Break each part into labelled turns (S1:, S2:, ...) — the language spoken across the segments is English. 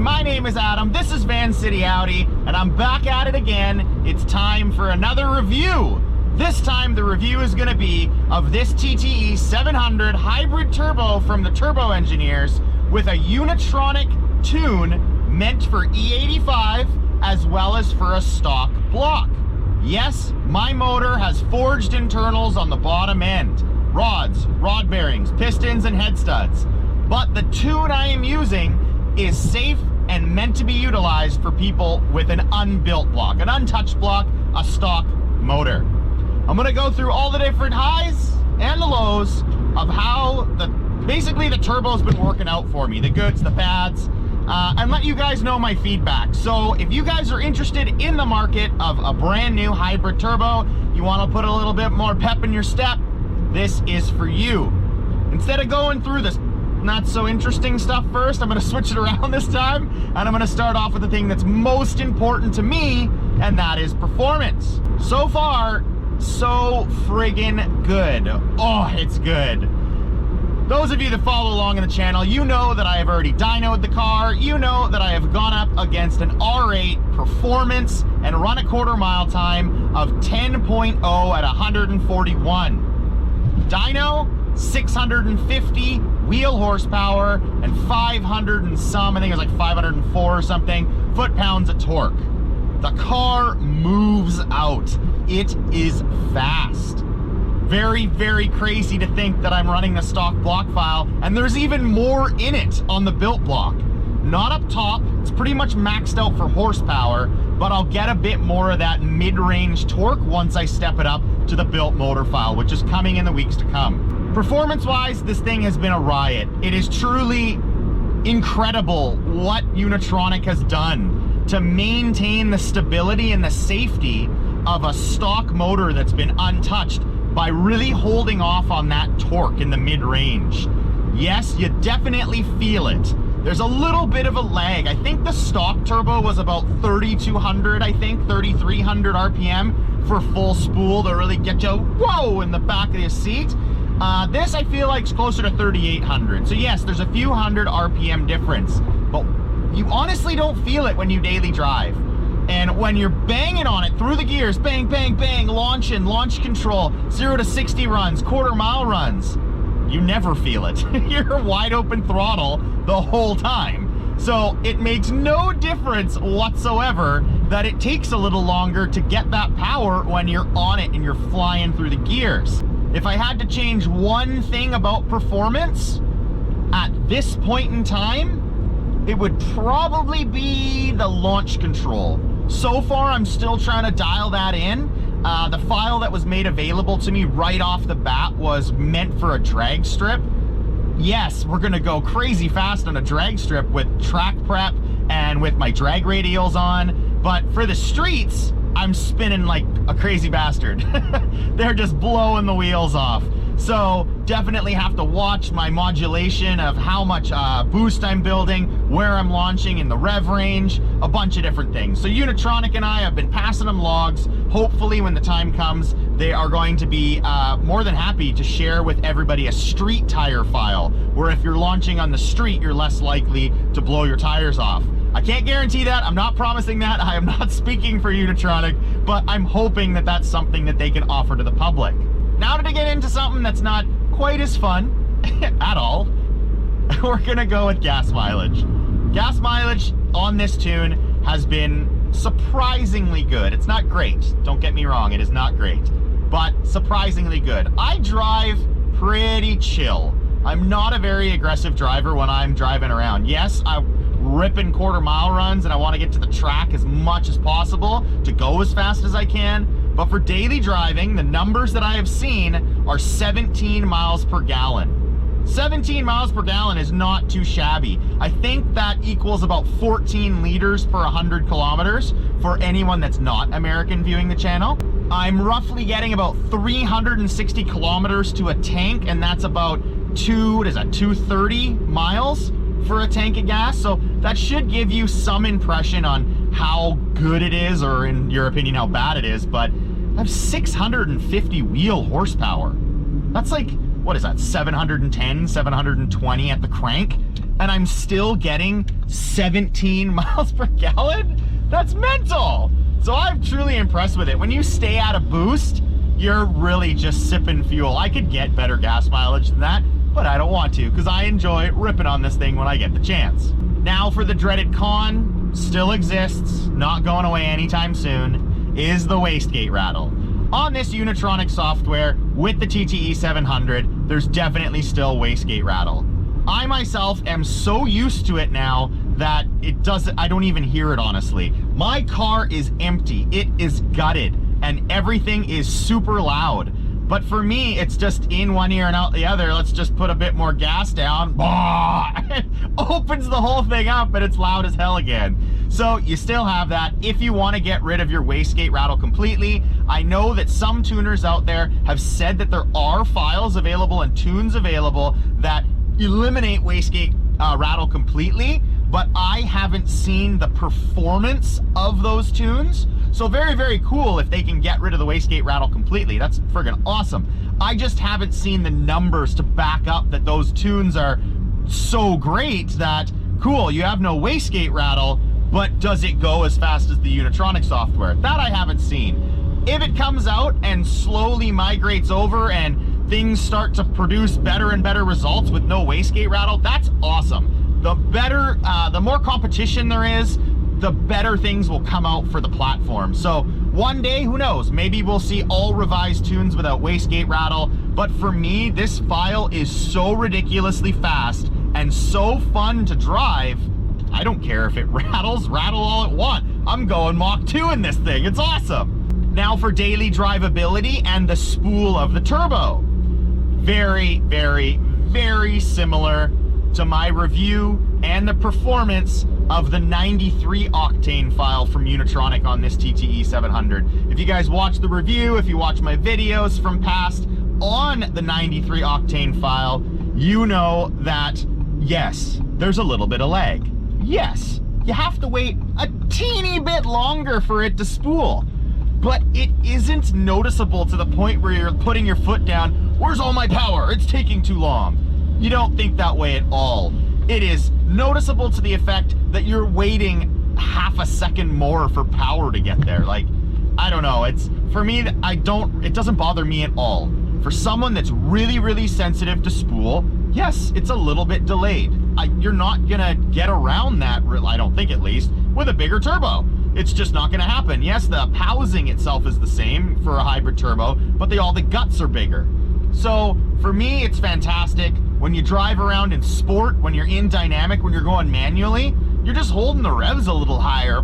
S1: My name is Adam, this is Vancity Audi, and I'm back at it again. It's time for another review. This time the review is going to be of this TTE700 hybrid turbo from the turbo engineers with a Unitronic tune meant for E85 as well as for a stock block. Yes, my motor has forged internals on the bottom end. Rods, rod bearings, pistons, and head studs. But the tune I am using is safe and meant to be utilized for people with an unbuilt block, an untouched block, a stock motor. I'm gonna go through all the different highs and the lows of how basically the turbo's been working out for me, the goods, the bads, and let you guys know my feedback. So if you guys are interested in the market of a brand new hybrid turbo, you wanna put a little bit more pep in your step, this is for you. Instead of going through this not so interesting stuff first, I'm gonna switch it around this time, and I'm gonna start off with the thing that's most important to me, and that is performance. So far, so friggin' good. Oh, it's good. Those of you that follow along on the channel, you know that I have already dynoed the car. You know that I have gone up against an R8 performance and run a quarter-mile time of 10.0 at 141. Dyno, 650 wheel horsepower and 500 and some, I think it was like 504 or something, foot-pounds of torque. The car moves out. It is fast. Very, very crazy to think that I'm running the stock block file, and there's even more in it on the built block. Not up top, it's pretty much maxed out for horsepower, but I'll get a bit more of that mid-range torque once I step it up to the built motor file, which is coming in the weeks to come. Performance-wise, this thing has been a riot. It is truly incredible what Unitronic has done to maintain the stability and the safety of a stock motor that's been untouched by really holding off on that torque in the mid-range. Yes, you definitely feel it. There's a little bit of a lag. I think the stock turbo was about 3,200, I think, 3,300 RPM for full spool to really get you, whoa, in the back of your seat. This I feel like is closer to 3,800. So yes, there's a few hundred RPM difference, but you honestly don't feel it when you daily drive. And when you're banging on it through the gears, bang, bang, bang, launch control, 0 to 60 runs, quarter-mile runs, you never feel it. You're wide open throttle the whole time. So it makes no difference whatsoever that it takes a little longer to get that power when you're on it and you're flying through the gears. If I had to change one thing about performance at this point in time, it would probably be the launch control. So far, I'm still trying to dial that in. The file that was made available to me right off the bat was meant for a drag strip. Yes, we're gonna go crazy fast on a drag strip with track prep and with my drag radials on, but for the streets, I'm spinning like a crazy bastard. They're just blowing the wheels off. So definitely have to watch my modulation of how much boost I'm building, where I'm launching in the rev range, a bunch of different things. So Unitronic and I have been passing them logs. Hopefully when the time comes, they are going to be more than happy to share with everybody a street tire file, where if you're launching on the street, you're less likely to blow your tires off. I can't guarantee that, I'm not promising that, I am not speaking for Unitronic, but I'm hoping that that's something that they can offer to the public. Now to get into something that's not quite as fun at all, we're gonna go with gas mileage. Gas mileage on this tune has been surprisingly good. It's not great, don't get me wrong, it is not great, but surprisingly good. I drive pretty chill. I'm not a very aggressive driver when I'm driving around. Yes, I'm ripping quarter-mile runs and I want to get to the track as much as possible to go as fast as I can, but for daily driving, the numbers that I have seen are 17 miles per gallon. 17 miles per gallon is not too shabby. I think that equals about 14 liters per 100 kilometers for anyone that's not American viewing the channel. I'm roughly getting about 360 kilometers to a tank, and that's about 230 miles for a tank of gas. So that should give you some impression on how good it is, or in your opinion, how bad it is. But I have 650 wheel horsepower. That's like, what is that, 710, 720 at the crank? and I'm still getting 17 miles per gallon? That's mental. So I'm truly impressed with it. When you stay at a boost, you're really just sipping fuel. I could get better gas mileage than that, but I don't want to because I enjoy ripping on this thing when I get the chance. Now for the dreaded con, still exists, not going away anytime soon, is the wastegate rattle. On this Unitronic software with the TTE700, there's definitely still wastegate rattle. I myself am so used to it now that I don't even hear it, honestly. My car is empty, it is gutted, and everything is super loud. But for me, it's just in one ear and out the other. Let's just put a bit more gas down. It opens the whole thing up, and it's loud as hell again. So you still have that. If you want to get rid of your wastegate rattle completely, I know that some tuners out there have said that there are files available and tunes available that eliminate wastegate rattle completely, but I haven't seen the performance of those tunes. So very, very cool if they can get rid of the wastegate rattle completely. That's friggin' awesome. I just haven't seen the numbers to back up that those tunes are so great that, cool, you have no wastegate rattle, but does it go as fast as the Unitronic software? That I haven't seen. If it comes out and slowly migrates over and things start to produce better and better results with no wastegate rattle, that's awesome. The better, the more competition there is, the better things will come out for the platform. So one day, who knows, maybe we'll see all revised tunes without wastegate rattle. But for me, this file is so ridiculously fast and so fun to drive. I don't care if it rattles, rattle all it want. I'm going Mach 2 in this thing, it's awesome. Now for daily drivability and the spool of the turbo. Very, very, very similar to my review and the performance of the 93 octane file from Unitronic on this TTE700. If you guys watch the review, if you watch my videos from past on the 93 octane file, you know that, yes, there's a little bit of lag. Yes, you have to wait a teeny bit longer for it to spool, but it isn't noticeable to the point where you're putting your foot down, where's all my power? It's taking too long. You don't think that way at all. It is noticeable to the effect that you're waiting half a second more for power to get there. Like, I don't know, it's, for me, it doesn't bother me at all. For someone that's really, really sensitive to spool, yes, it's a little bit delayed. You're not gonna get around that, I don't think at least, with a bigger turbo. It's just not gonna happen. Yes, the housing itself is the same for a hybrid turbo, but all the guts are bigger. So for me, it's fantastic. When you drive around in sport, when you're in dynamic, when you're going manually, you're just holding the revs a little higher,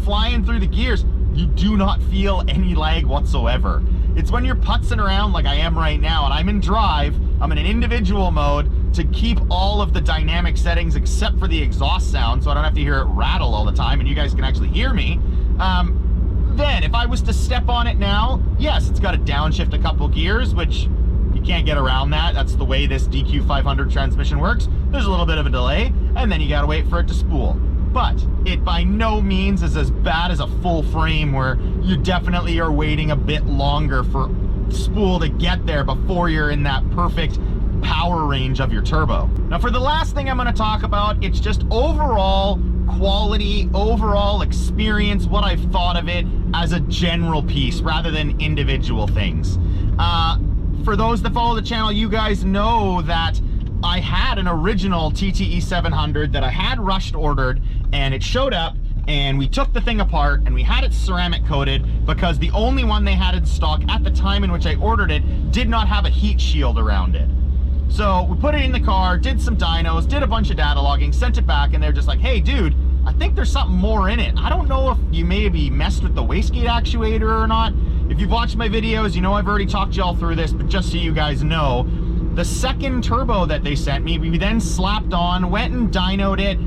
S1: flying through the gears. You do not feel any lag whatsoever. It's when you're putzing around like I am right now, and I'm in drive, I'm in an individual mode to keep all of the dynamic settings except for the exhaust sound, so I don't have to hear it rattle all the time, and you guys can actually hear me. Then, if I was to step on it now, yes, it's got to downshift a couple gears, which you can't get around that. That's the way this DQ500 transmission works. There's a little bit of a delay, and then you got to wait for it to spool. But it by no means is as bad as a full frame where you definitely are waiting a bit longer for spool to get there before you're in that perfect power range of your turbo. Now for the last thing I'm going to talk about, it's just overall quality, overall experience, what I've thought of it as a general piece rather than individual things. For those that follow the channel, you guys know that I had an original TTE700 that I had rushed ordered, and it showed up, and we took the thing apart and we had it ceramic coated because the only one they had in stock at the time in which I ordered it did not have a heat shield around it. So we put it in the car, did some dynos, did a bunch of data logging, sent it back, and they're just like, hey dude, I think there's something more in it. I don't know if you maybe messed with the wastegate actuator or not. If you've watched my videos, you know I've already talked y'all through this, but just so you guys know, the second turbo that they sent me, we then slapped on, went and dynoed it.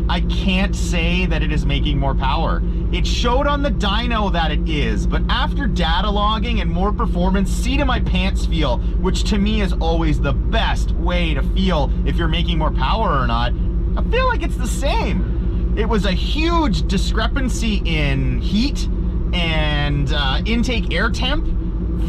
S1: I can't say that it is making more power. It showed on the dyno that it is, but after data logging and more performance, seat of my pants feel, which to me is always the best way to feel if you're making more power or not, I feel like it's the same. It was a huge discrepancy in heat and intake air temp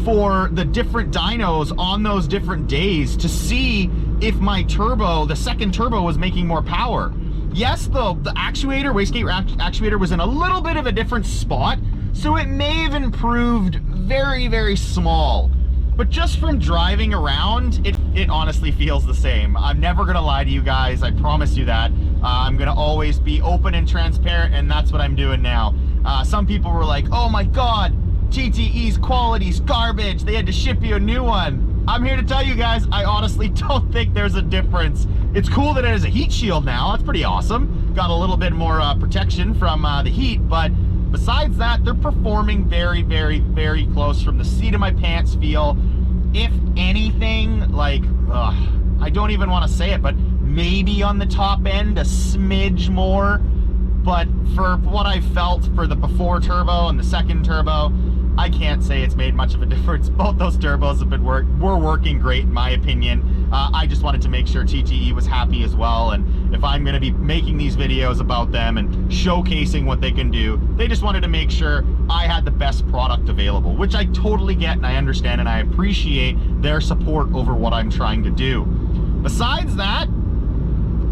S1: for the different dynos on those different days to see if my turbo, the second turbo, was making more power. Yes, the actuator, wastegate actuator, was in a little bit of a different spot, so it may have improved very, very small. But just from driving around, it honestly feels the same. I'm never gonna lie to you guys, I promise you that. I'm gonna always be open and transparent, and that's what I'm doing now. Some people were like, oh my God, TTE's quality's garbage, they had to ship you a new one. I'm here to tell you guys, I honestly don't think there's a difference. It's cool that it has a heat shield now, that's pretty awesome. Got a little bit more protection from the heat, but besides that, they're performing very, very, very close from the seat of my pants feel. If anything, like, I don't even want to say it, but maybe on the top end, a smidge more. But for what I felt for the before turbo and the second turbo, I can't say it's made much of a difference. Both those turbos have been were working great in my opinion. I just wanted to make sure TTE was happy as well, and if I'm going to be making these videos about them and showcasing what they can do, they just wanted to make sure I had the best product available, which I totally get and I understand, and I appreciate their support over what I'm trying to do. Besides that,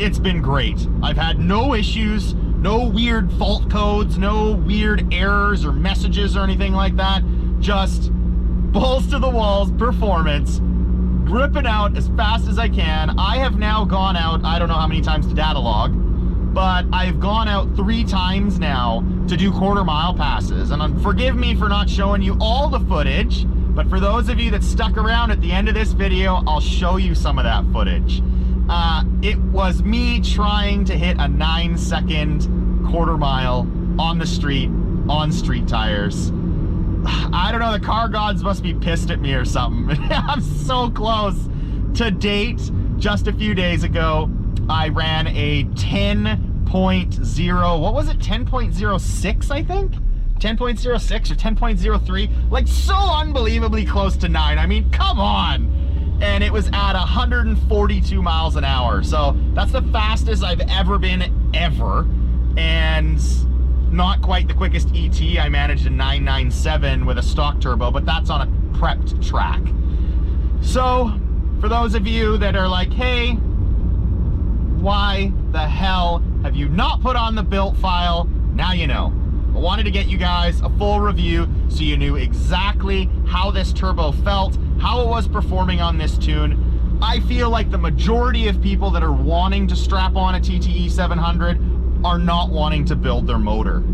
S1: it's been great. I've had no issues, no weird fault codes, no weird errors or messages or anything like that. Just balls to the walls performance, ripping out as fast as I can. I have now gone out, I don't know how many times to data log, but I've gone out 3 times now to do quarter-mile passes. And forgive me for not showing you all the footage, but for those of you that stuck around at the end of this video, I'll show you some of that footage. It was me trying to hit a 9-second quarter mile on the street, on street tires. I don't know, the car gods must be pissed at me or something. I'm so close. To date, just a few days ago, I ran a 10.0, what was it, 10.06 I think? 10.06 or 10.03, like so unbelievably close to 9. I mean, come on. And it was at 142 miles an hour. So that's the fastest I've ever been, ever. And not quite the quickest ET. I managed a 997 with a stock turbo, but that's on a prepped track. So for those of you that are like, hey, why the hell have you not put on the built file? Now you know. I wanted to get you guys a full review so you knew exactly how this turbo felt, how it was performing on this tune. I feel like the majority of people that are wanting to strap on a TTE700 are not wanting to build their motor.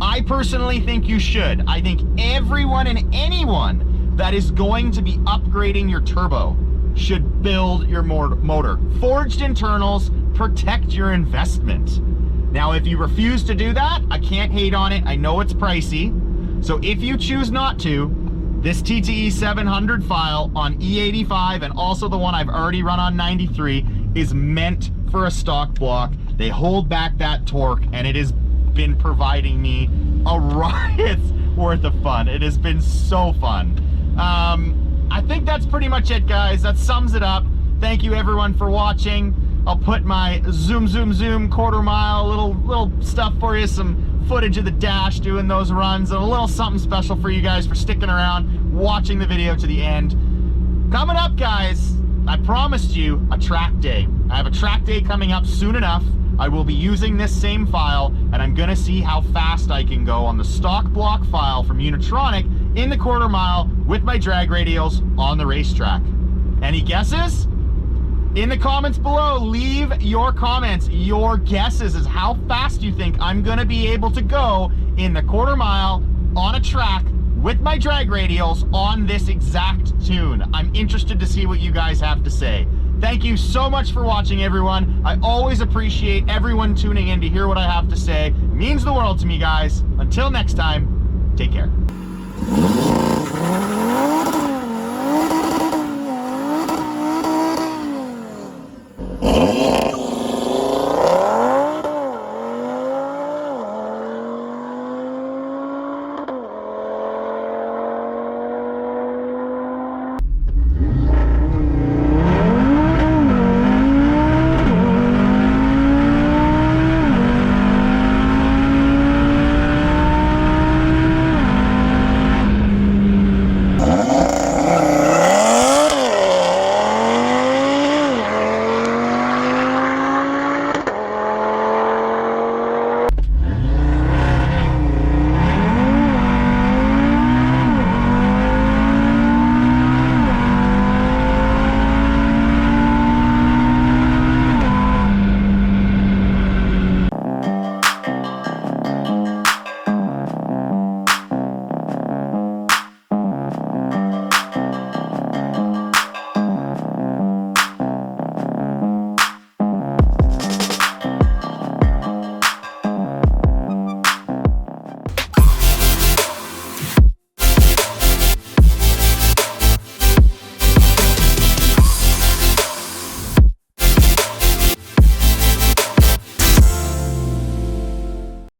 S1: I personally think you should. I think everyone and anyone that is going to be upgrading your turbo should build your motor. Forged internals, protect your investment. Now, if you refuse to do that, I can't hate on it. I know it's pricey. So if you choose not to, this TTE700 file on E85 and also the one I've already run on 93 is meant for a stock block. They hold back that torque, and it has been providing me a riot's worth of fun. It has been so fun. I think that's pretty much it, guys. That sums it up. Thank you everyone for watching. I'll put my zoom quarter mile little stuff for you, some footage of the dash doing those runs, and a little something special for you guys for sticking around, watching the video to the end. Coming up, guys, I promised you a track day. I have a track day coming up soon enough. I will be using this same file, and I'm gonna see how fast I can go on the stock block file from Unitronic in the quarter mile with my drag radials on the racetrack. Any guesses? In the comments below, leave your comments, your guesses as how fast you think I'm gonna be able to go in the quarter mile on a track with my drag radials on this exact tune. I'm interested to see what you guys have to say. Thank you so much for watching, everyone. I always appreciate everyone tuning in to hear what I have to say. It means the world to me, guys. Until next time, take care.